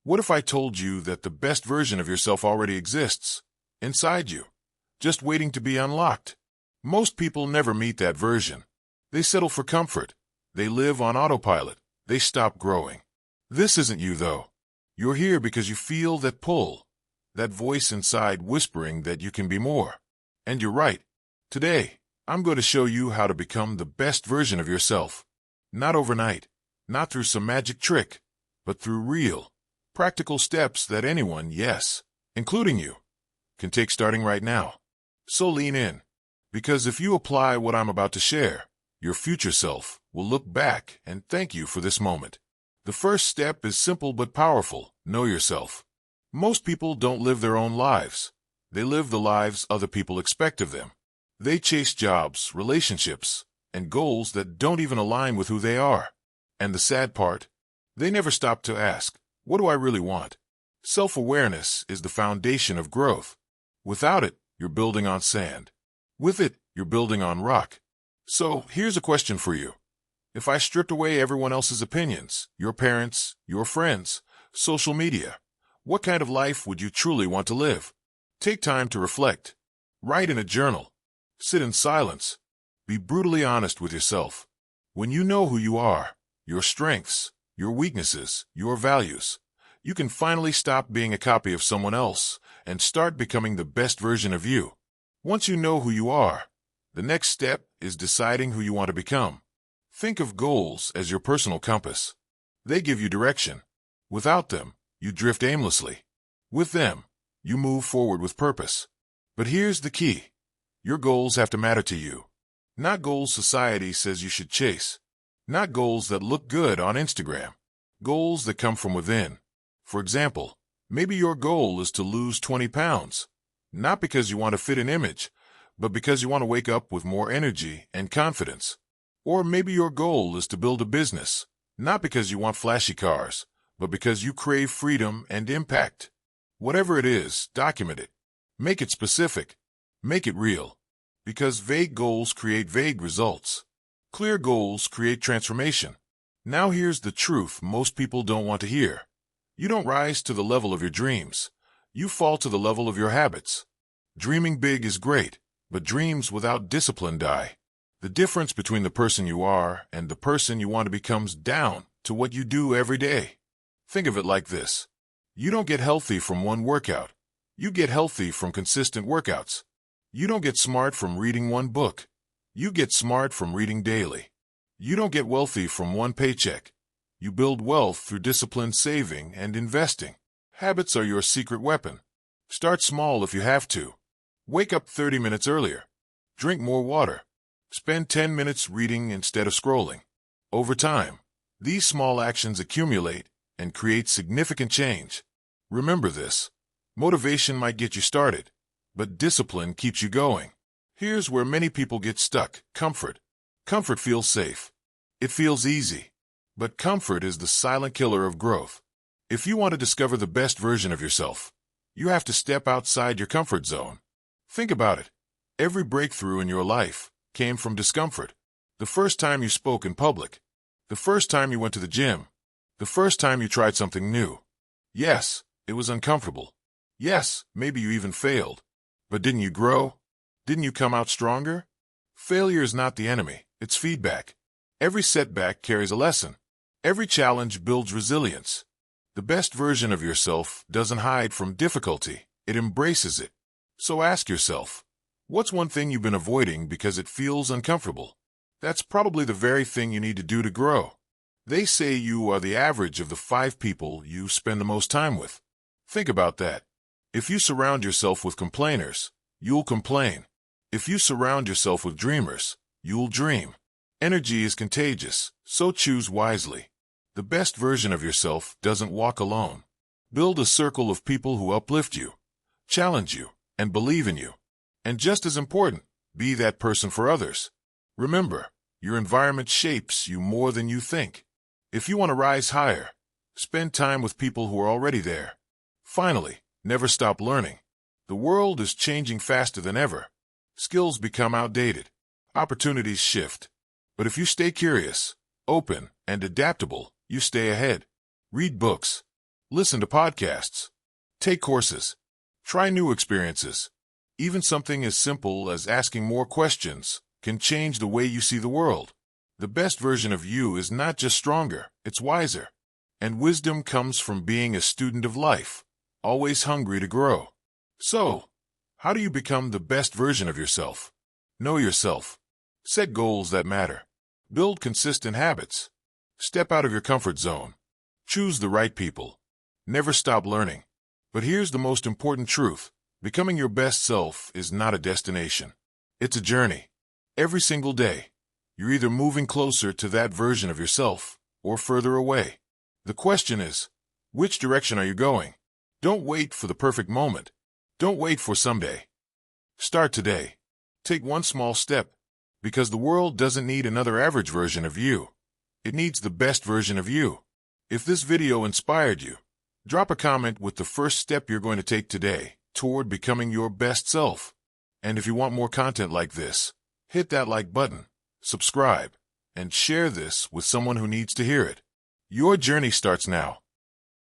What if I told you that the best version of yourself already exists, inside you, just waiting to be unlocked? Most people never meet that version. They settle for comfort. They live on autopilot. They stop growing. This isn't you, though. You're here because you feel that pull, that voice inside whispering that you can be more. And you're right. Today, I'm going to show you how to become the best version of yourself. Not overnight, not through some magic trick, but through real, practical steps that anyone, yes, including you, can take starting right now. So lean in, because if you apply what I'm about to share, your future self will look back and thank you for this moment. The first step is simple but powerful. Know yourself. Most people don't live their own lives. They live the lives other people expect of them. They chase jobs, relationships, and goals that don't even align with who they are. And the sad part, they never stop to ask, what do I really want? Self-awareness is the foundation of growth. Without it, you're building on sand. With it, you're building on rock. So here's a question for you. If I stripped away everyone else's opinions, your parents, your friends, social media, what kind of life would you truly want to live? Take time to reflect. Write in a journal. Sit in silence. Be brutally honest with yourself. When you know who you are, your strengths, your weaknesses, your values, you can finally stop being a copy of someone else and start becoming the best version of you. Once you know who you are, the next step is deciding who you want to become. Think of goals as your personal compass. They give you direction. Without them, you drift aimlessly. With them, you move forward with purpose. But here's the key. Your goals have to matter to you. Not goals society says you should chase. Not goals that look good on Instagram. Goals that come from within. For example, maybe your goal is to lose 20 pounds. Not because you want to fit an image, but because you want to wake up with more energy and confidence. Or maybe your goal is to build a business, not because you want flashy cars, but because you crave freedom and impact. Whatever it is, document it. Make it specific. Make it real. Because vague goals create vague results. Clear goals create transformation. Now here's the truth most people don't want to hear. You don't rise to the level of your dreams. You fall to the level of your habits. Dreaming big is great, but dreams without discipline die. The difference between the person you are and the person you want to become comes down to what you do every day. Think of it like this. You don't get healthy from one workout. You get healthy from consistent workouts. You don't get smart from reading one book. You get smart from reading daily. You don't get wealthy from one paycheck. You build wealth through disciplined saving and investing. Habits are your secret weapon. Start small if you have to. Wake up 30 minutes earlier. Drink more water. Spend 10 minutes reading instead of scrolling. Over time, these small actions accumulate and create significant change. Remember this. Motivation might get you started, but discipline keeps you going. Here's where many people get stuck. Comfort. Comfort feels safe. It feels easy. But comfort is the silent killer of growth. If you want to discover the best version of yourself, you have to step outside your comfort zone. Think about it. Every breakthrough in your life came from discomfort. The first time you spoke in public. The first time you went to the gym. The first time you tried something new. Yes, it was uncomfortable. Yes, maybe you even failed. But didn't you grow? Didn't you come out stronger? Failure is not the enemy, it's feedback. Every setback carries a lesson. Every challenge builds resilience. The best version of yourself doesn't hide from difficulty, it embraces it. So ask yourself, what's one thing you've been avoiding because it feels uncomfortable? That's probably the very thing you need to do to grow. They say you are the average of the 5 people you spend the most time with. Think about that. If you surround yourself with complainers, you'll complain. If you surround yourself with dreamers, you'll dream. Energy is contagious, so choose wisely. The best version of yourself doesn't walk alone. Build a circle of people who uplift you, challenge you, and believe in you. And just as important, be that person for others. Remember, your environment shapes you more than you think. If you want to rise higher, spend time with people who are already there. Finally, never stop learning. The world is changing faster than ever. Skills become outdated. Opportunities shift. But if you stay curious, open, and adaptable, you stay ahead. Read books. Listen to podcasts. Take courses. Try new experiences. Even something as simple as asking more questions can change the way you see the world. The best version of you is not just stronger, it's wiser. And wisdom comes from being a student of life, always hungry to grow. So, how do you become the best version of yourself? Know yourself. Set goals that matter. Build consistent habits. Step out of your comfort zone. Choose the right people. Never stop learning. But here's the most important truth. Becoming your best self is not a destination. It's a journey. Every single day, you're either moving closer to that version of yourself or further away. The question is, which direction are you going? Don't wait for the perfect moment. Don't wait for someday. Start today. Take one small step, because the world doesn't need another average version of you. It needs the best version of you. If this video inspired you, drop a comment with the first step you're going to take today toward becoming your best self. And if you want more content like this, hit that like button, subscribe, and share this with someone who needs to hear it. Your journey starts now.